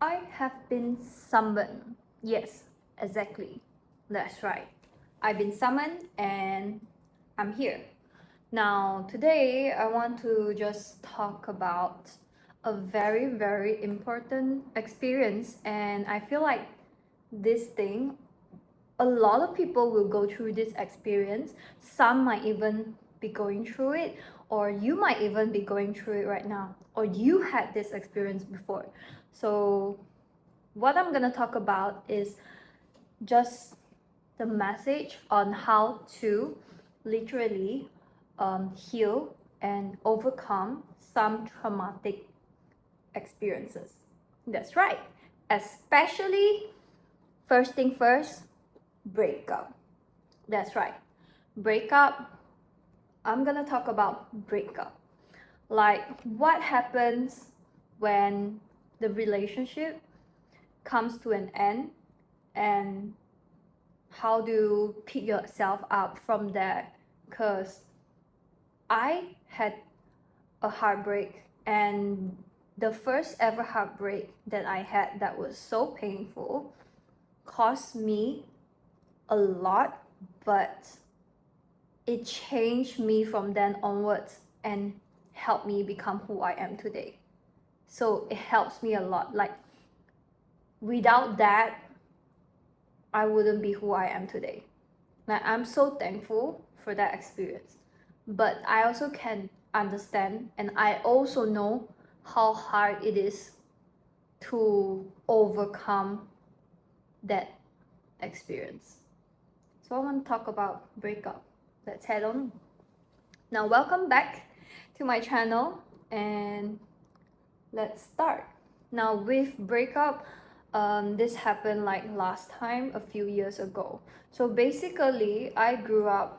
I have been summoned. Yes, exactly. That's right. I've been summoned and I'm here. Now, today I want to just talk about a very, very important experience, and I feel like this thing, a lot of people will go through this experience. Some might even be going through it, or you might even be going through it right now, or you had this experience before. So what I'm gonna talk about is just the message on how to literally heal and overcome some traumatic experiences. That's right. Especially, first thing first, breakup. That's right. Breakup. I'm gonna talk about breakup. Like what happens when the relationship comes to an end, and how do you pick yourself up from that? Because I had a heartbreak, and the first ever heartbreak that I had that was so painful cost me a lot, but it changed me from then onwards and helped me become who I am today. So it helps me a lot. Like without that, I wouldn't be who I am today. Like I'm so thankful for that experience. But I also can understand, and I also know how hard it is to overcome that experience. So I want to talk about breakup. Let's head on. Now, welcome back to my channel, and let's start. Now, with breakup, this happened like last time, a few years ago. So basically, I grew up.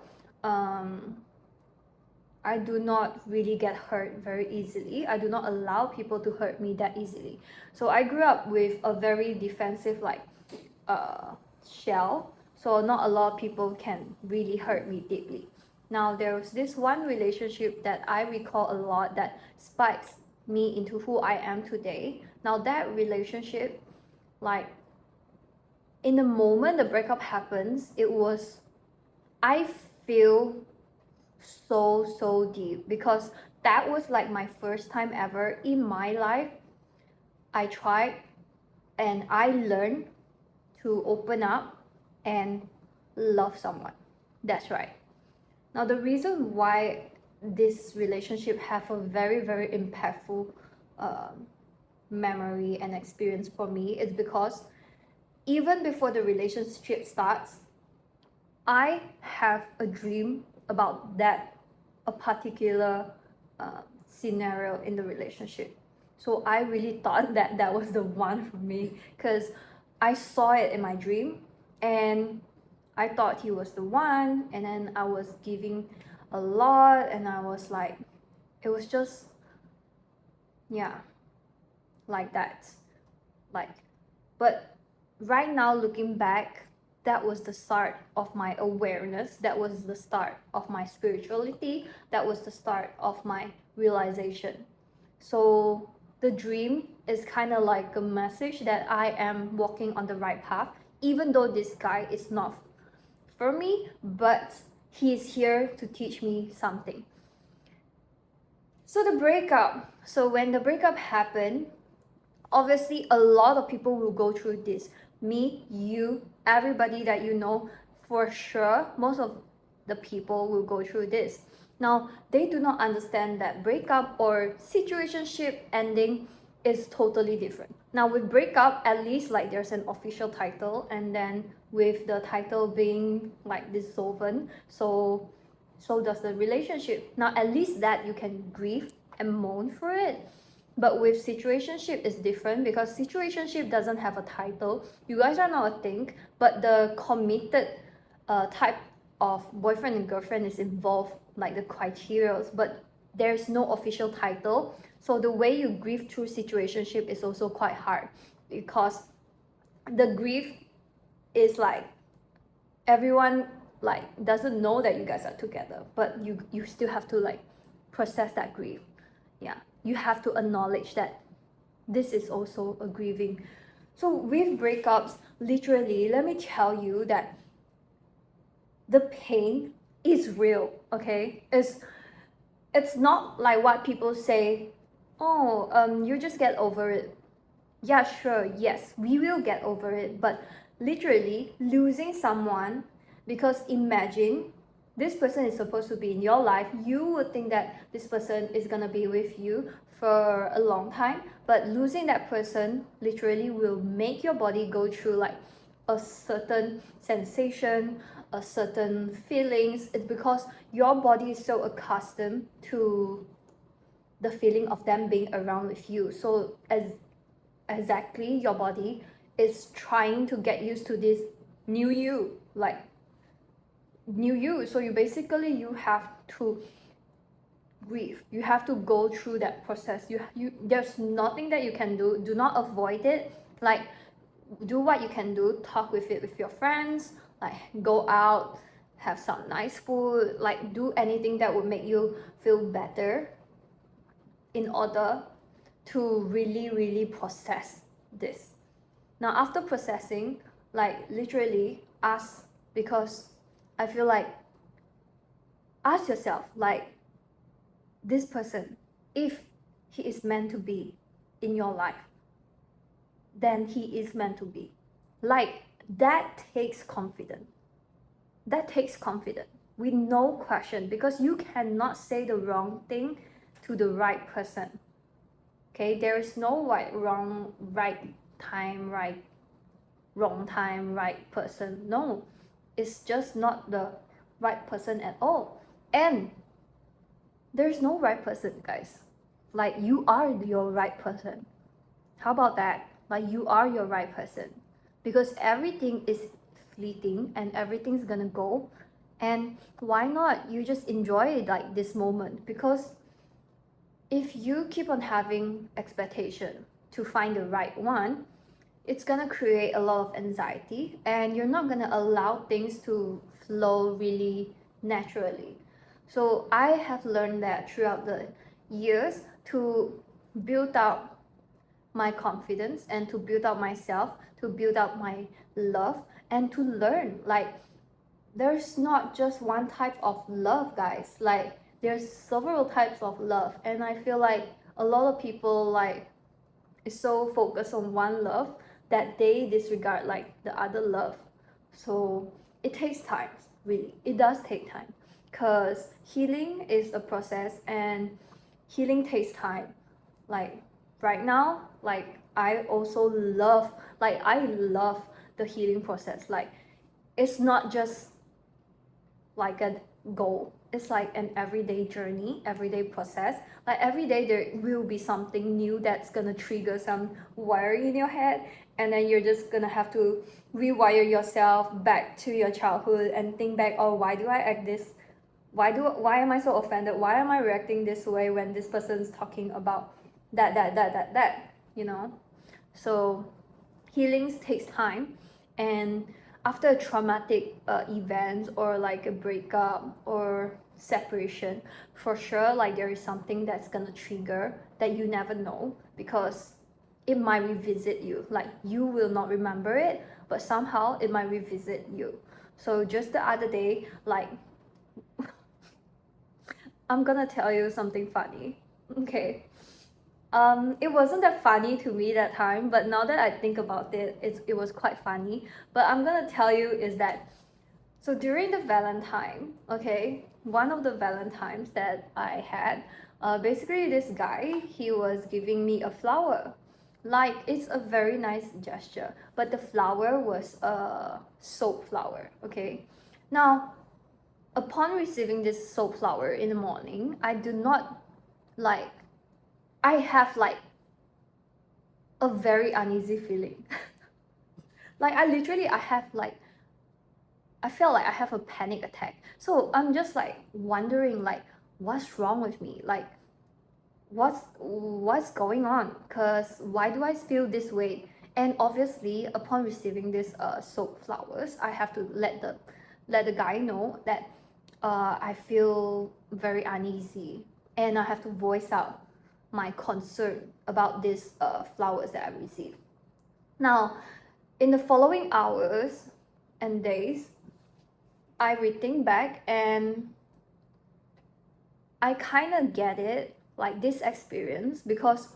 I do not really get hurt very easily. I do not allow people to hurt me that easily. So I grew up with a very defensive shell. So not a lot of people can really hurt me deeply. Now there was this one relationship that I recall a lot that spikes me into who I am today. Now that relationship, like in the moment the breakup happens, it was, I feel so deep, because that was like my first time ever in my life. I tried and I learned to open up and love someone. That's right. Now the reason why this relationship have a very impactful memory and experience for me is because even before the relationship starts, I have a dream about that, a particular scenario in the relationship. So I really thought that that was the one for me, because I saw it in my dream and I thought he was the one, and then I was giving a lot, and I was like, it was just, yeah, like that. Like, but right now looking back, that was the start of my awareness, that was the start of my spirituality, that was the start of my realization. So the dream is kind of like a message that I am walking on the right path, even though this guy is not for me, but he is here to teach me something. So the breakup, so when the breakup happened, obviously a lot of people will go through this. Me, you, everybody that you know, for sure most of the people will go through this. Now they do not understand that breakup or situationship ending is totally different. Now with breakup, at least like there's an official title, and then with the title being like dissolvent, so does the relationship. Now at least that you can grieve and mourn for it. But with situationship is different, because situationship doesn't have a title. You guys are not a thing, but the committed type of boyfriend and girlfriend is involved, like the criteria, but there's no official title. So the way you grieve through situationship is also quite hard, because the grief is like everyone like doesn't know that you guys are together, but you still have to like process that grief. Yeah, you have to acknowledge that this is also a grieving. So with breakups, literally, let me tell you that the pain is real, okay? It's not like what people say, oh, you just get over it. Yeah, sure, yes, we will get over it, but literally losing someone, because imagine this person is supposed to be in your life, you would think that this person is gonna be with you for a long time, but losing that person literally will make your body go through like a certain sensation, a certain feelings. It's because your body is so accustomed to the feeling of them being around with you. So as exactly your body is trying to get used to this new you, like new you. So you have to grieve, you have to go through that process. You there's nothing that you can do. Do not avoid it. Like, do what you can do, talk with it with your friends, like go out, have some nice food, like do anything that would make you feel better in order to really process this. Now after processing, like literally ask, because I feel like, ask yourself, like, this person, if he is meant to be in your life, then he is meant to be. Like, that takes confidence. That takes confidence with no question, because you cannot say the wrong thing to the right person. Okay, there is no right time, wrong time, right person. No, it's just not the right person at all. And there's no right person, guys. Like, you are your right person. How about that? Like, you are your right person, because everything is fleeting and everything's gonna go. And why not you just enjoy like this moment? Because if you keep on having expectation to find the right one, it's gonna create a lot of anxiety, and you're not gonna allow things to flow really naturally. So I have learned that throughout the years, to build up my confidence and to build up myself, to build up my love, and to learn, like, there's not just one type of love, guys. Like, there's several types of love, and I feel like a lot of people like is so focused on one love that they disregard like the other love. So it takes time, really. It does take time, because healing is a process, and healing takes time. Like right now, like I also love, like I love the healing process. Like, it's not just like a goal, it's like an everyday journey, everyday process. Like every day there will be something new that's gonna trigger some wiring in your head, and then you're just gonna have to rewire yourself back to your childhood and think back, oh, why do I act this, why am I so offended, why am I reacting this way when this person's talking about that, you know. So healings takes time, and after a traumatic event, or like a breakup or separation, for sure, like there is something that's gonna trigger that you never know, because it might revisit you. Like, you will not remember it, but somehow it might revisit you. So just the other day, like, I'm gonna tell you something funny. Okay, it wasn't that funny to me that time, but now that I think about it, it was quite funny. But I'm gonna tell you is that, so during the Valentine, okay, one of the Valentines that I had, basically this guy, he was giving me a flower. Like, it's a very nice gesture, but the flower was a soap flower, okay? Now, upon receiving this soap flower in the morning, I do not like, I have like a very uneasy feeling. Like, I have like, I felt like I have a panic attack. So I'm just like wondering, like, what's wrong with me? Like, what's going on? Cause why do I feel this way? And obviously, upon receiving this soap flowers, I have to let the guy know that I feel very uneasy, and I have to voice out my concern about these flowers that I received. Now, in the following hours and days, I rethink back and I kind of get it, like this experience, because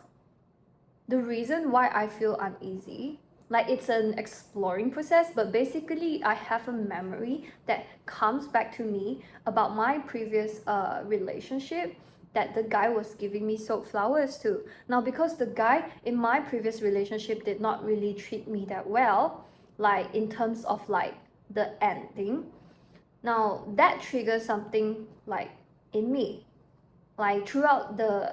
the reason why I feel uneasy, like it's an exploring process, but basically I have a memory that comes back to me about my previous relationship that the guy was giving me soap flowers to. Now, because the guy in my previous relationship did not really treat me that well, like in terms of like the ending, now that triggers something like in me. Like throughout the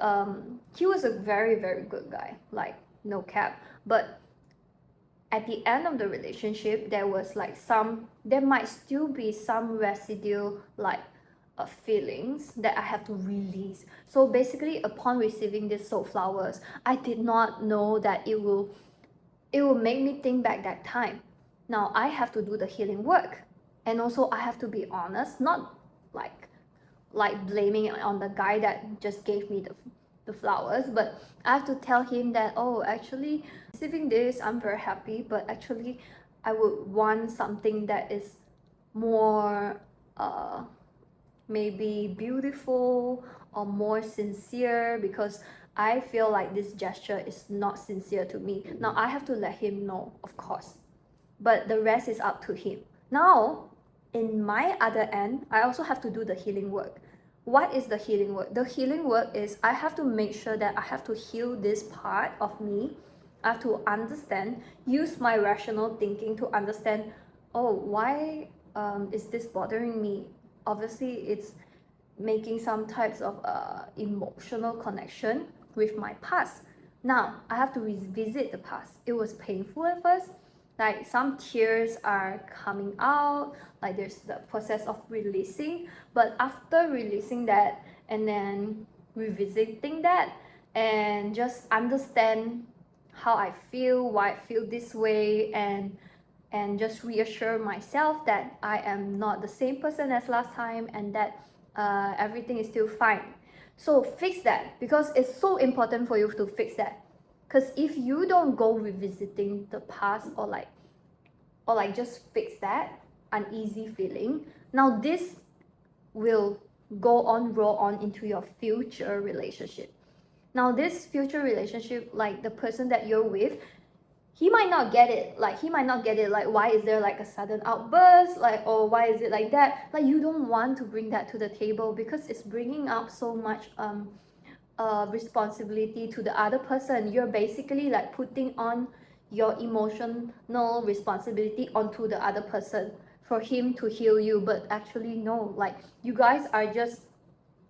he was a very, very good guy, like no cap, but at the end of the relationship there was like there might still be some residue, like feelings that I have to release. So basically, upon receiving these soap flowers, I did not know that it will make me think back that time. Now I have to do the healing work, and also I have to be honest, not like blaming it on the guy that just gave me the flowers, but I have to tell him that, oh, actually receiving this, I'm very happy, but actually I would want something that is more maybe beautiful or more sincere, because I feel like this gesture is not sincere to me. Now I have to let him know, of course, but the rest is up to him. Now, in my other end, I also have to do the healing work. What is the healing work? The healing work is I have to make sure that I have to heal this part of me. I have to understand, use my rational thinking to understand, oh, why is this bothering me? Obviously, it's making some types of emotional connection with my past. Now, I have to revisit the past. It was painful at first, like some tears are coming out, like there's the process of releasing, but after releasing that and then revisiting that and just understand how I feel, why I feel this way, and just reassure myself that I am not the same person as last time, and that everything is still fine. So fix that, because it's so important for you to fix that. Because if you don't go revisiting the past, or like just fix that uneasy feeling, now this will roll on into your future relationship. Now this future relationship, like the person that you're with, he might not get it. Like, why is there like a sudden outburst, like, or why is it like that? Like, you don't want to bring that to the table, because it's bringing up so much responsibility to the other person. You're basically like putting on your emotional responsibility onto the other person for him to heal you, but actually no, like you guys are just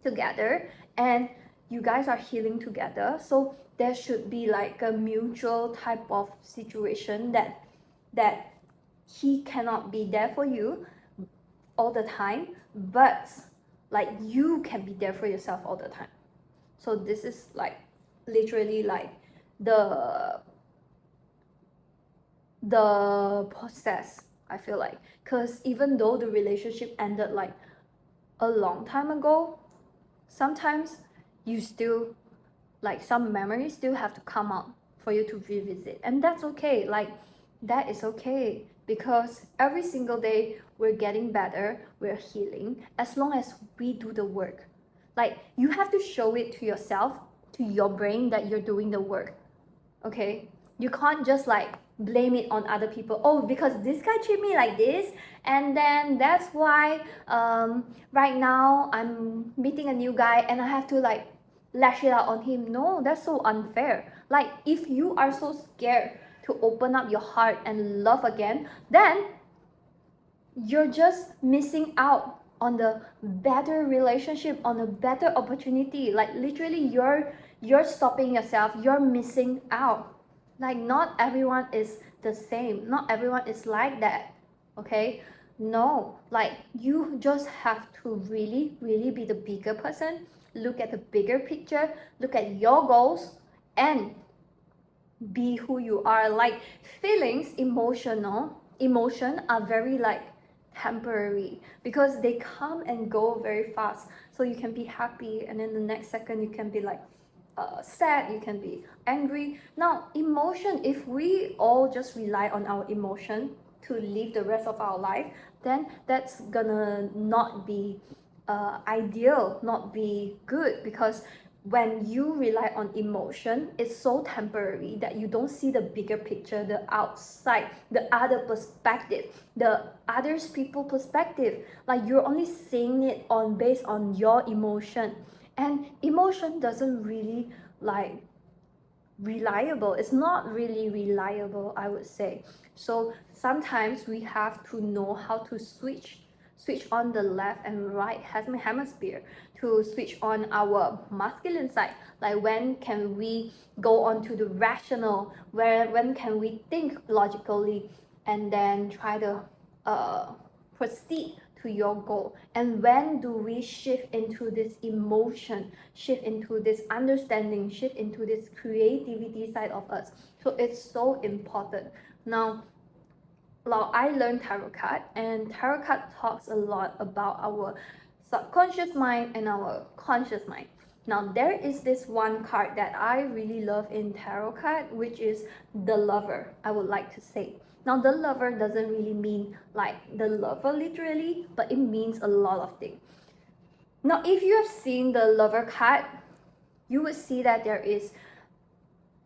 together and you guys are healing together. So there should be like a mutual type of situation that he cannot be there for you all the time, but like you can be there for yourself all the time. So this is like literally like the process, I feel like, because even though the relationship ended like a long time ago, sometimes you still, like, some memories still have to come out for you to revisit, and that's okay. Like, that is okay, because every single day we're getting better, we're healing, as long as we do the work. Like, you have to show it to yourself, to your brain, that you're doing the work. Okay, you can't just like blame it on other people. Oh, because this guy treat me like this, and then that's why right now I'm meeting a new guy and I have to like lash it out on him. No, that's so unfair. Like, if you are so scared to open up your heart and love again, then you're just missing out on the better relationship, on a better opportunity. Like, literally, you're stopping yourself, you're missing out. Like, not everyone is the same, not everyone is like that. Okay, no, like, you just have to really, really be the bigger person, look at the bigger picture, look at your goals, and be who you are. Like, feelings, emotion are very like temporary, because they come and go very fast. So you can be happy and then the next second you can be like sad, you can be angry. Now, emotion, if we all just rely on our emotion to live the rest of our life, then that's gonna not be ideal, not be good, because when you rely on emotion, it's so temporary that you don't see the bigger picture, the outside, the other perspective, the others people perspective. Like you're only seeing it on based on your emotion, and emotion doesn't really like reliable. It's not really reliable, I would say. So sometimes we have to know how to switch on the left and right hemisphere to switch on our masculine side. Like when can we go on to the rational, when can we think logically, and then try to proceed to your goal, and when do we shift into this emotion, shift into this understanding, shift into this creativity side of us. So it's so important. Now I learned tarot card, and tarot card talks a lot about our subconscious mind and our conscious mind. Now there is this one card that I really love in tarot card, which is the Lover, I would like to say. Now the Lover doesn't really mean like the lover literally, but it means a lot of things. Now if you have seen the Lover card, you would see that there is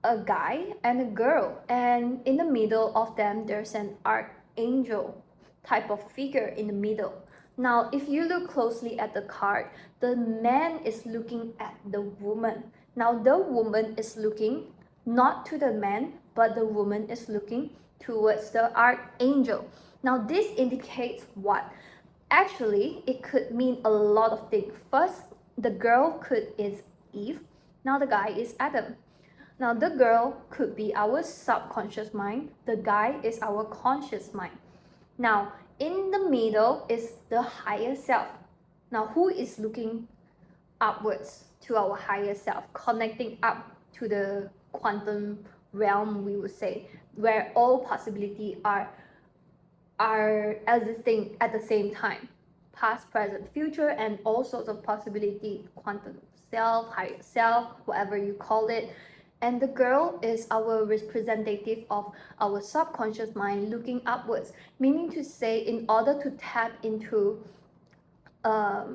a guy and a girl, and in the middle of them there's an archangel type of figure in the middle. Now if you look closely at the card, the man is looking at the woman. Now the woman is looking not to the man, but the woman is looking towards the archangel. Now this indicates what? Actually, it could mean a lot of things. First, the girl is Eve. Now the guy is Adam. Now, the girl could be our subconscious mind, the guy is our conscious mind. Now, in the middle is the higher self. Now, who is looking upwards to our higher self, connecting up to the quantum realm, we would say, where all possibility are existing at the same time, past, present, future, and all sorts of possibility, quantum self, higher self, whatever you call it. And the girl is our representative of our subconscious mind looking upwards, meaning to say, in order to tap into a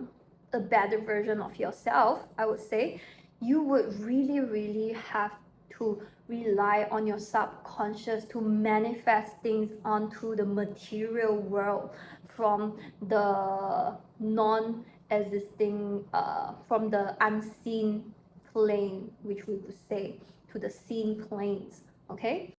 better version of yourself, I would say, you would really have to rely on your subconscious to manifest things onto the material world from the non-existing, from the unseen plane, which we would say, to the seen planes. Okay.